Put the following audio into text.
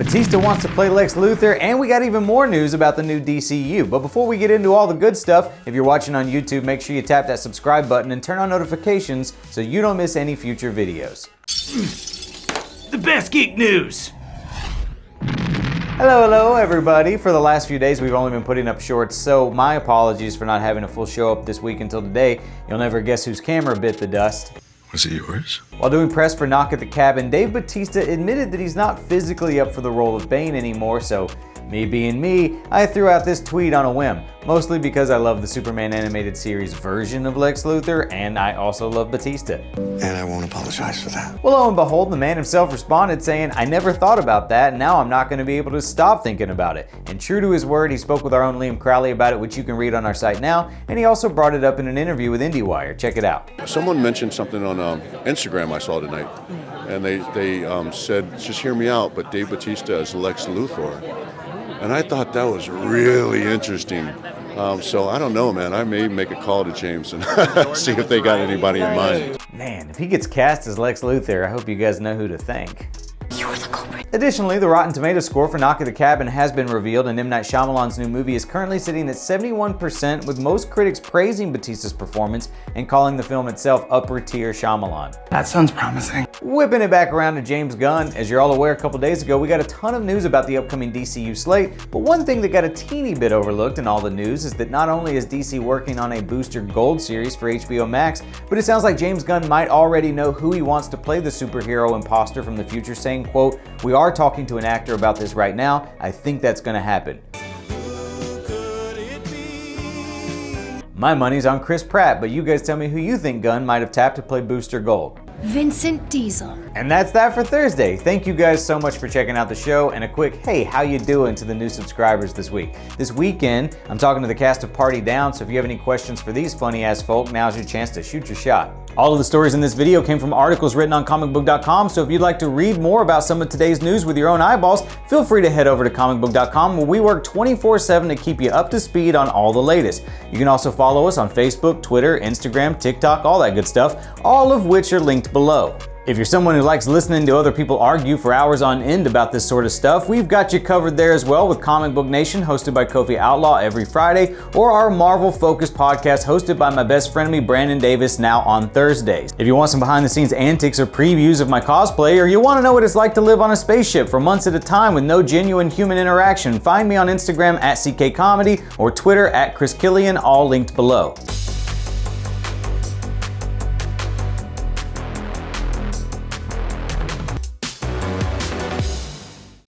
Bautista wants to play Lex Luthor, and we got even more news about the new DCU. But before we get into all the good stuff, if you're watching on YouTube, make sure you tap that subscribe button and turn on notifications so you don't miss any future videos. The best geek news! Hello everybody. For the last few days we've only been putting up shorts, so my apologies for not having a full show up this week until today. You'll never guess whose camera bit the dust. Was it yours? While doing press for Knock at the Cabin, Dave Bautista admitted that he's not physically up for the role of Bane anymore, so me being me, I threw out this tweet on a whim. Mostly because I love the Superman animated series version of Lex Luthor, and I also love Bautista. And I won't apologize for that. Well, lo and behold, the man himself responded saying, "I never thought about that, and now I'm not going to be able to stop thinking about it." And true to his word, he spoke with our own Liam Crowley about it, which you can read on our site now, and he also brought it up in an interview with IndieWire. Check it out. Someone mentioned something on Instagram I saw tonight, and they said, just hear me out, but Dave Bautista as Lex Luthor. And I thought that was really interesting. So I don't know, man. I may make a call to James and see if they got anybody in mind. Man, if he gets cast as Lex Luthor, I hope you guys know who to thank. You're the culprit. Additionally, the Rotten Tomatoes score for Knock at the Cabin has been revealed, and M Night Shyamalan's new movie is currently sitting at 71%, with most critics praising Bautista's performance and calling the film itself upper-tier Shyamalan. That sounds promising. Whipping it back around to James Gunn, as you're all aware, a couple days ago we got a ton of news about the upcoming DCU slate, but one thing that got a teeny bit overlooked in all the news is that not only is DC working on a Booster Gold series for HBO Max, but it sounds like James Gunn might already know who he wants to play the superhero imposter from the future, saying, quote, "We are talking to an actor about this right now. I think that's gonna happen." My money's on Chris Pratt, but you guys tell me who you think Gunn might have tapped to play Booster Gold. Vincent Diesel. And that's that for Thursday. Thank you guys so much for checking out the show, and a quick hey, how you doing to the new subscribers this week. This weekend, I'm talking to the cast of Party Down, so if you have any questions for these funny ass folk, now's your chance to shoot your shot. All of the stories in this video came from articles written on ComicBook.com, so if you'd like to read more about some of today's news with your own eyeballs, feel free to head over to ComicBook.com, where we work 24/7 to keep you up to speed on all the latest. You can also follow us on Facebook, Twitter, Instagram, TikTok, all that good stuff, all of which are linked below. If you're someone who likes listening to other people argue for hours on end about this sort of stuff, we've got you covered there as well with Comic Book Nation, hosted by Kofi Outlaw every Friday, or our Marvel-focused podcast hosted by my best friend Brandon Davis, now on Thursdays. If you want some behind-the-scenes antics or previews of my cosplay, or you want to know what it's like to live on a spaceship for months at a time with no genuine human interaction, find me on Instagram at CKComedy or Twitter at Chris Killian, all linked below.